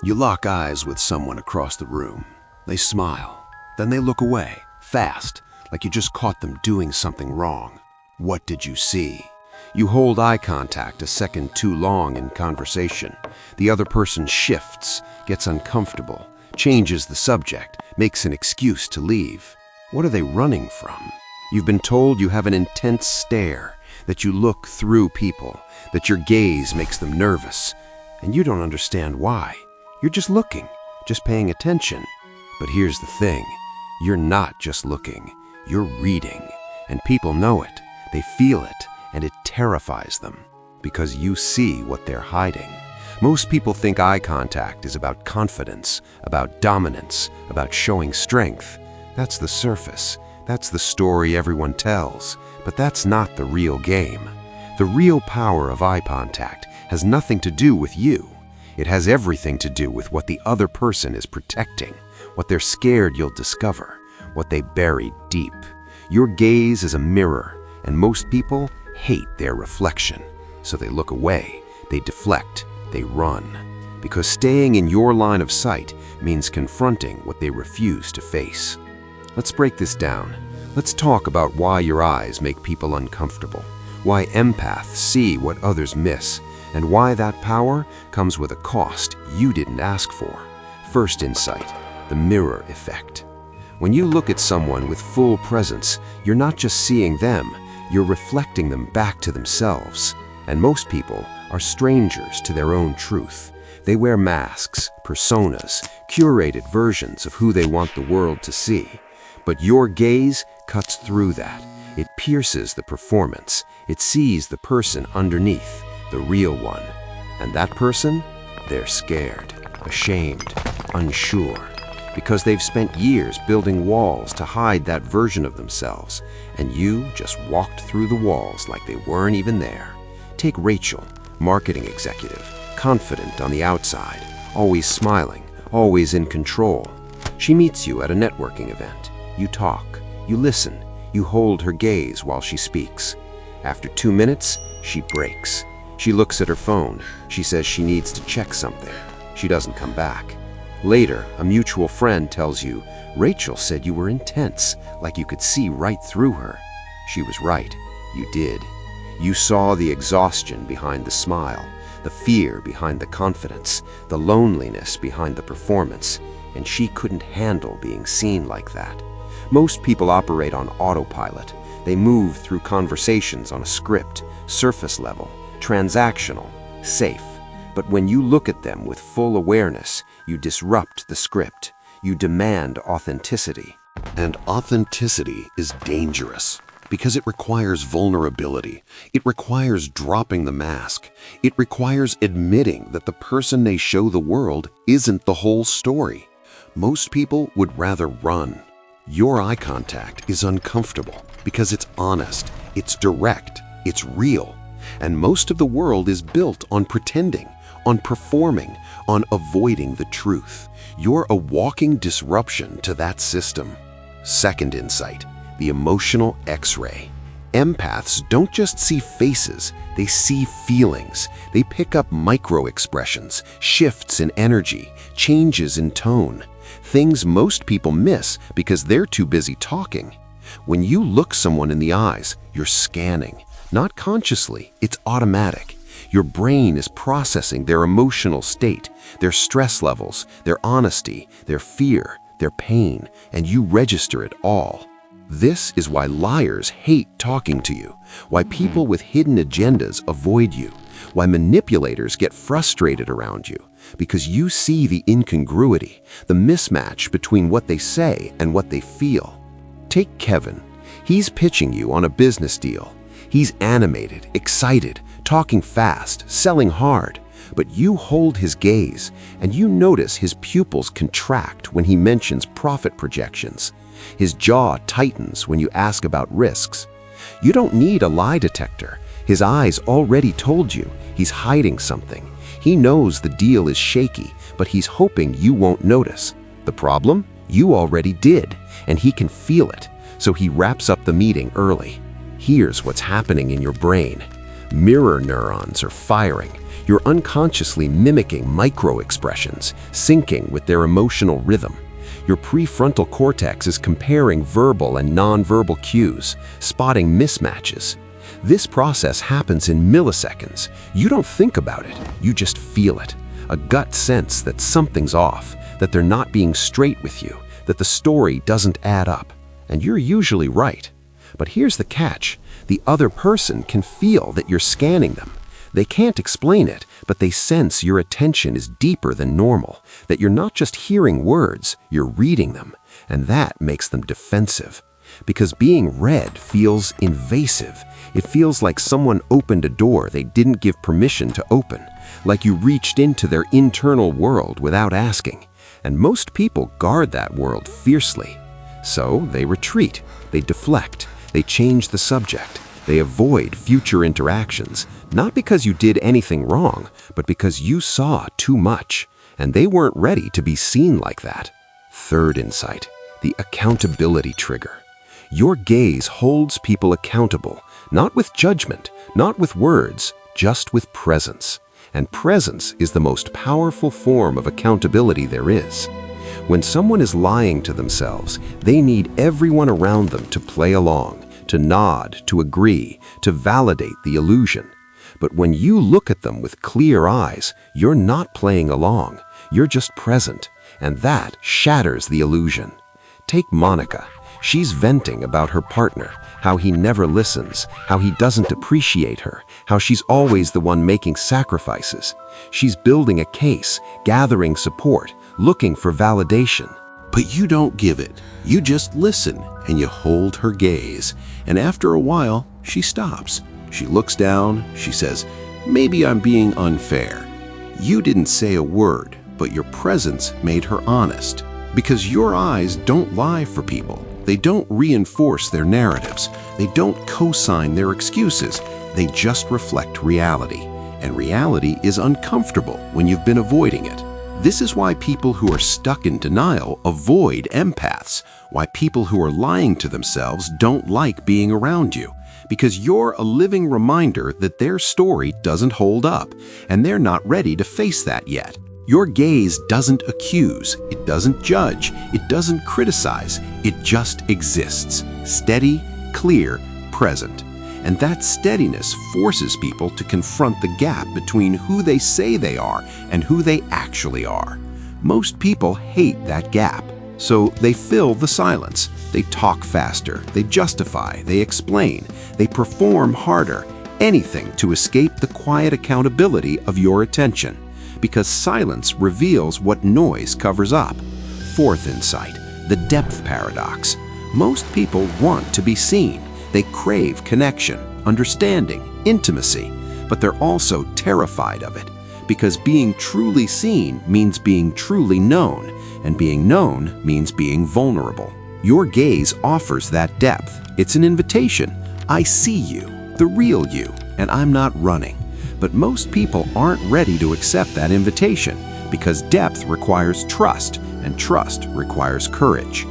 You lock eyes with someone across the room. They smile. Then they look away, fast, like you just caught them doing something wrong. What did you see? You hold eye contact a second too long in conversation. The other person shifts, gets uncomfortable, changes the subject, makes an excuse to leave. What are they running from? You've been told you have an intense stare, that you look through people, that your gaze makes them nervous. And you don't understand why. You're just looking, just paying attention. But here's the thing. You're not just looking. You're reading. And people know it. They feel it. And it terrifies them. Because you see what they're hiding. Most people think eye contact is about confidence, about dominance, about showing strength. That's the surface. That's the story everyone tells. But that's not the real game. The real power of eye contact has nothing to do with you. It has everything to do with what the other person is protecting, what they're scared you'll discover, what they buried deep. Your gaze is a mirror, and most people hate their reflection. So they look away, they deflect, they run. Because staying in your line of sight means confronting what they refuse to face. Let's break this down. Let's talk about why your eyes make people uncomfortable, why empaths see what others miss, and why that power comes with a cost you didn't ask for. First insight, the mirror effect. When you look at someone with full presence, you're not just seeing them, you're reflecting them back to themselves. And most people are strangers to their own truth. They wear masks, personas, curated versions of who they want the world to see. But your gaze cuts through that. It pierces the performance. It sees the person underneath, the real one. And that person? They're scared, ashamed, unsure. Because they've spent years building walls to hide that version of themselves. And you just walked through the walls like they weren't even there. Take Rachel, marketing executive, confident on the outside, always smiling, always in control. She meets you at a networking event. You talk, you listen, you hold her gaze while she speaks. After 2 minutes, she breaks. She looks at her phone. She says she needs to check something. She doesn't come back. Later, a mutual friend tells you, Rachel said you were intense, like you could see right through her. She was right. You did. You saw the exhaustion behind the smile, the fear behind the confidence, the loneliness behind the performance, and she couldn't handle being seen like that. Most people operate on autopilot. They move through conversations on a script, surface level, transactional, safe. But when you look at them with full awareness, you disrupt the script. You demand authenticity. And authenticity is dangerous because it requires vulnerability. It requires dropping the mask. It requires admitting that the person they show the world isn't the whole story. Most people would rather run. Your eye contact is uncomfortable because it's honest, it's direct, it's real. And most of the world is built on pretending, on performing, on avoiding the truth. You're a walking disruption to that system. Second insight, the emotional X-ray. Empaths don't just see faces, they see feelings. They pick up micro-expressions, shifts in energy, changes in tone. Things most people miss because they're too busy talking. When you look someone in the eyes, you're scanning. Not consciously, it's automatic. Your brain is processing their emotional state, their stress levels, their honesty, their fear, their pain, and you register it all. This is why liars hate talking to you, why people with hidden agendas avoid you, why manipulators get frustrated around you, because you see the incongruity, the mismatch between what they say and what they feel. Take Kevin. He's pitching you on a business deal. He's animated, excited, talking fast, selling hard. But you hold his gaze, and you notice his pupils contract when he mentions profit projections. His jaw tightens when you ask about risks. You don't need a lie detector. His eyes already told you he's hiding something. He knows the deal is shaky, but he's hoping you won't notice. The problem? You already did, and he can feel it, so he wraps up the meeting early. Here's what's happening in your brain. Mirror neurons are firing. You're unconsciously mimicking micro-expressions, syncing with their emotional rhythm. Your prefrontal cortex is comparing verbal and nonverbal cues, spotting mismatches. This process happens in milliseconds. You don't think about it, you just feel it. A gut sense that something's off, that they're not being straight with you, that the story doesn't add up. And you're usually right. But here's the catch. The other person can feel that you're scanning them. They can't explain it, but they sense your attention is deeper than normal, that you're not just hearing words, you're reading them, and that makes them defensive. Because being read feels invasive. It feels like someone opened a door they didn't give permission to open, like you reached into their internal world without asking. And most people guard that world fiercely. So they retreat, they deflect, they change the subject. They avoid future interactions, not because you did anything wrong, but because you saw too much, and they weren't ready to be seen like that. Third insight, the accountability trigger. Your gaze holds people accountable, not with judgment, not with words, just with presence. And presence is the most powerful form of accountability there is. When someone is lying to themselves, they need everyone around them to play along, to nod, to agree, to validate the illusion. But when you look at them with clear eyes, you're not playing along, you're just present, and that shatters the illusion. Take Monica. She's venting about her partner, how he never listens, how he doesn't appreciate her, how she's always the one making sacrifices. She's building a case, gathering support, looking for validation. But you don't give it. You just listen, and you hold her gaze. And after a while, she stops. She looks down, she says, "Maybe I'm being unfair." You didn't say a word, but your presence made her honest. Because your eyes don't lie for people. They don't reinforce their narratives. They don't co-sign their excuses. They just reflect reality. And reality is uncomfortable when you've been avoiding it. This is why people who are stuck in denial avoid empaths, why people who are lying to themselves don't like being around you. Because you're a living reminder that their story doesn't hold up, and they're not ready to face that yet. Your gaze doesn't accuse, it doesn't judge, it doesn't criticize, it just exists, steady, clear, present. And that steadiness forces people to confront the gap between who they say they are and who they actually are. Most people hate that gap, so they fill the silence. They talk faster, they justify, they explain, they perform harder, anything to escape the quiet accountability of your attention. Because silence reveals what noise covers up. Fourth insight, the depth paradox. Most people want to be seen. They crave connection, understanding, intimacy, but they're also terrified of it. Because being truly seen means being truly known, and being known means being vulnerable. Your gaze offers that depth. It's an invitation. I see you, the real you, and I'm not running. But most people aren't ready to accept that invitation because depth requires trust, and trust requires courage.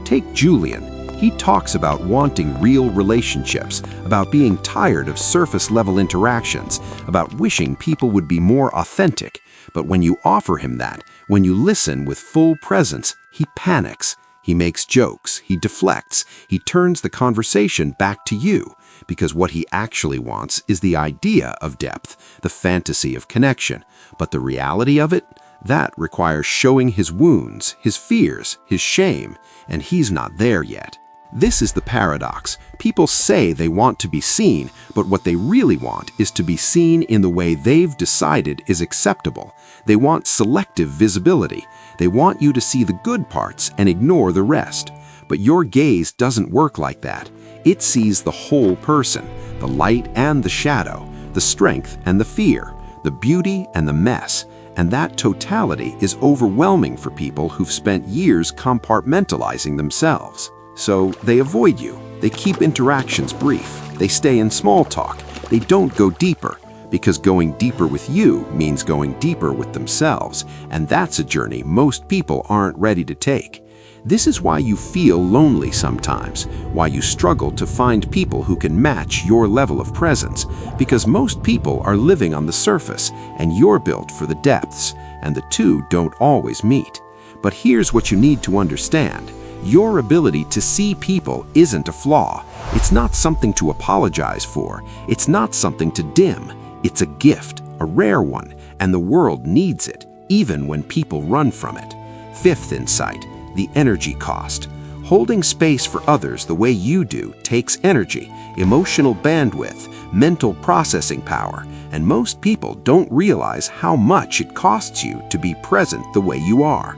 Take Julian. He talks about wanting real relationships, about being tired of surface-level interactions, about wishing people would be more authentic. But when you offer him that, when you listen with full presence, he panics. He makes jokes, he deflects, he turns the conversation back to you, because what he actually wants is the idea of depth, the fantasy of connection. But the reality of it? That requires showing his wounds, his fears, his shame, and he's not there yet. This is the paradox. People say they want to be seen, but what they really want is to be seen in the way they've decided is acceptable. They want selective visibility. They want you to see the good parts and ignore the rest. But your gaze doesn't work like that. It sees the whole person, the light and the shadow, the strength and the fear, the beauty and the mess. And that totality is overwhelming for people who've spent years compartmentalizing themselves. So they avoid you. They keep interactions brief. They stay in small talk. They don't go deeper, because going deeper with you means going deeper with themselves. And that's a journey most people aren't ready to take. This is why you feel lonely sometimes, why you struggle to find people who can match your level of presence, because most people are living on the surface and you're built for the depths, and the two don't always meet. But here's what you need to understand. Your ability to see people isn't a flaw. It's not something to apologize for. It's not something to dim. It's a gift, a rare one, and the world needs it, even when people run from it. Fifth insight, the energy cost. Holding space for others the way you do takes energy, emotional bandwidth, mental processing power, and most people don't realize how much it costs you to be present the way you are.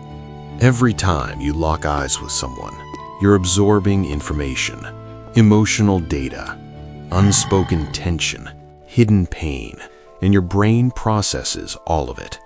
Every time you lock eyes with someone, you're absorbing information, emotional data, unspoken tension, hidden pain, and your brain processes all of it.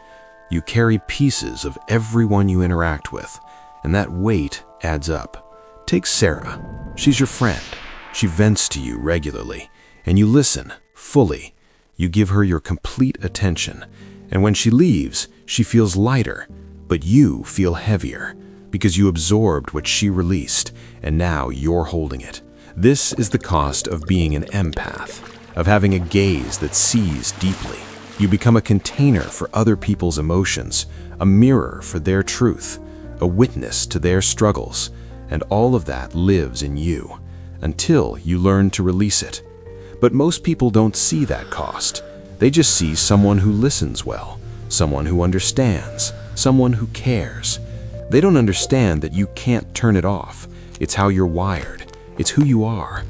You carry pieces of everyone you interact with, and that weight adds up. Take Sarah. She's your friend. She vents to you regularly, and you listen fully. You give her your complete attention, and when she leaves, she feels lighter, but you feel heavier because you absorbed what she released, and now you're holding it. This is the cost of being an empath, of having a gaze that sees deeply. You become a container for other people's emotions, a mirror for their truth, a witness to their struggles, and all of that lives in you until you learn to release it. But most people don't see that cost. They just see someone who listens well, someone who understands, someone who cares. They don't understand that you can't turn it off. It's how you're wired. It's who you are.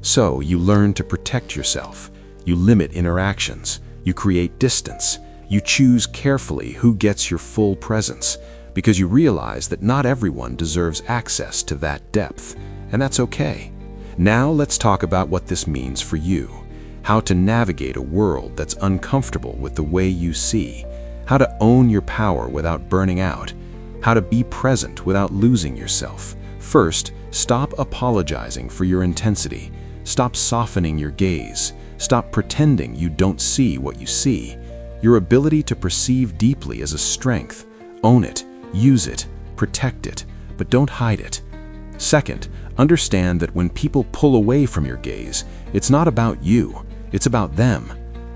So you learn to protect yourself. You limit interactions. You create distance. You choose carefully who gets your full presence, because you realize that not everyone deserves access to that depth, and that's okay. Now let's talk about what this means for you, how to navigate a world that's uncomfortable with the way you see, how to own your power without burning out, how to be present without losing yourself. First, stop apologizing for your intensity. Stop softening your gaze. Stop pretending you don't see what you see. Your ability to perceive deeply is a strength. Own it, use it, protect it, but don't hide it. Second, understand that when people pull away from your gaze, it's not about you, it's about them.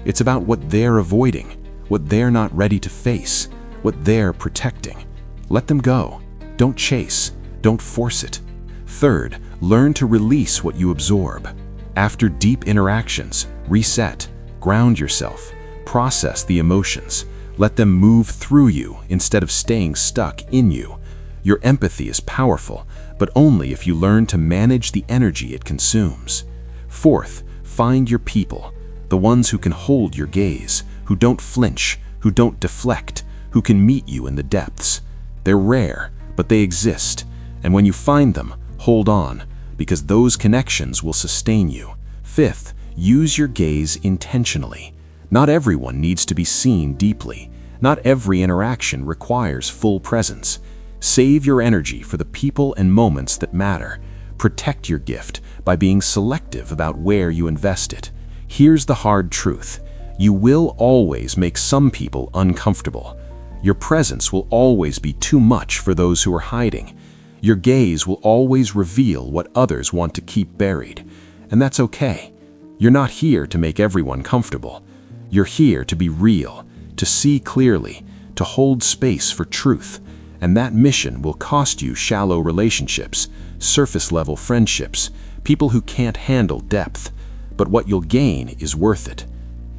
It's about what they're avoiding, what they're not ready to face, what they're protecting. Let them go. Don't chase. Don't force it. Third, learn to release what you absorb. After deep interactions, reset, ground yourself, process the emotions. Let them move through you instead of staying stuck in you. Your empathy is powerful, but only if you learn to manage the energy it consumes. Fourth, find your people, the ones who can hold your gaze, who don't flinch, who don't deflect, who can meet you in the depths. They're rare, but they exist, and when you find them, hold on, because those connections will sustain you. Fifth, use your gaze intentionally. Not everyone needs to be seen deeply. Not every interaction requires full presence. Save your energy for the people and moments that matter. Protect your gift by being selective about where you invest it. Here's the hard truth. You will always make some people uncomfortable. Your presence will always be too much for those who are hiding. Your gaze will always reveal what others want to keep buried. And that's okay. You're not here to make everyone comfortable. You're here to be real, to see clearly, to hold space for truth. And that mission will cost you shallow relationships, surface-level friendships, people who can't handle depth. But what you'll gain is worth it.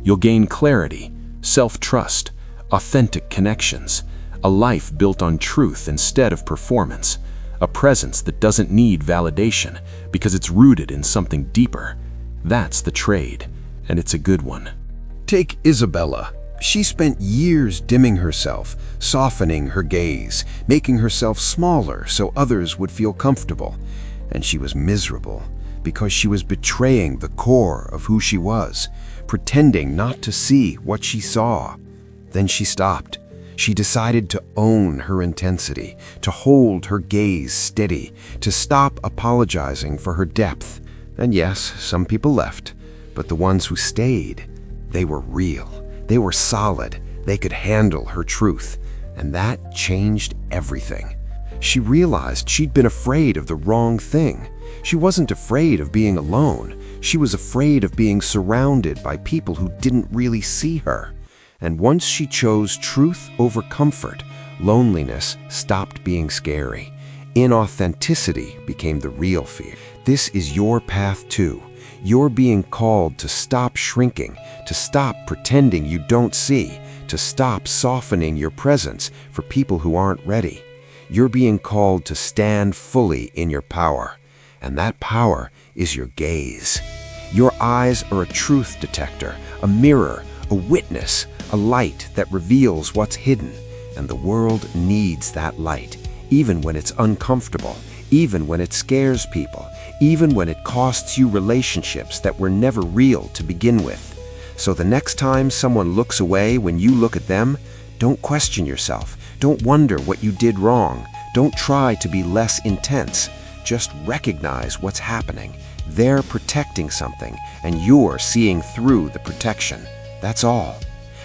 You'll gain clarity, self-trust, authentic connections, a life built on truth instead of performance, a presence that doesn't need validation because it's rooted in something deeper. That's the trade, and it's a good one. Take Isabella. She spent years dimming herself, softening her gaze, making herself smaller so others would feel comfortable. And she was miserable because she was betraying the core of who she was, pretending not to see what she saw. Then she stopped. She decided to own her intensity, to hold her gaze steady, to stop apologizing for her depth. And yes, some people left, but the ones who stayed, they were real. They were solid. They could handle her truth. And that changed everything. She realized she'd been afraid of the wrong thing. She wasn't afraid of being alone. She was afraid of being surrounded by people who didn't really see her. And once she chose truth over comfort, loneliness stopped being scary. Inauthenticity became the real fear. This is your path too. You're being called to stop shrinking, to stop pretending you don't see, to stop softening your presence for people who aren't ready. You're being called to stand fully in your power. And that power is your gaze. Your eyes are a truth detector, a mirror, a witness, a light that reveals what's hidden. And the world needs that light, even when it's uncomfortable, even when it scares people, even when it costs you relationships that were never real to begin with. So the next time someone looks away when you look at them, don't question yourself. Don't wonder what you did wrong. Don't try to be less intense. Just recognize what's happening. They're protecting something, and you're seeing through the protection. That's all.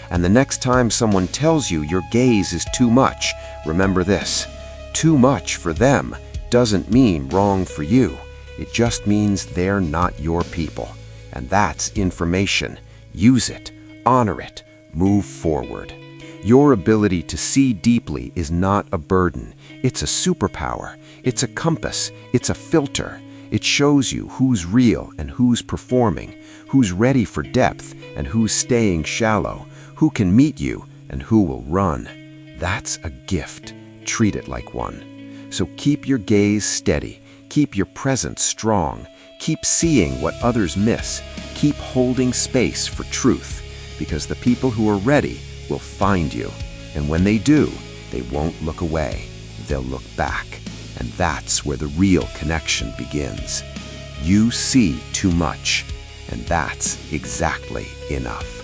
And the next time someone tells you your gaze is too much, remember this. Too much for them doesn't mean wrong for you. It just means they're not your people. And that's information. Use it, honor it, move forward. Your ability to see deeply is not a burden. It's a superpower. It's a compass. It's a filter. It shows you who's real and who's performing, who's ready for depth and who's staying shallow, who can meet you and who will run. That's a gift. Treat it like one. So keep your gaze steady. Keep your presence strong. Keep seeing what others miss. Keep holding space for truth, because the people who are ready will find you. And when they do, they won't look away. They'll look back. And that's where the real connection begins. You see too much, and that's exactly enough.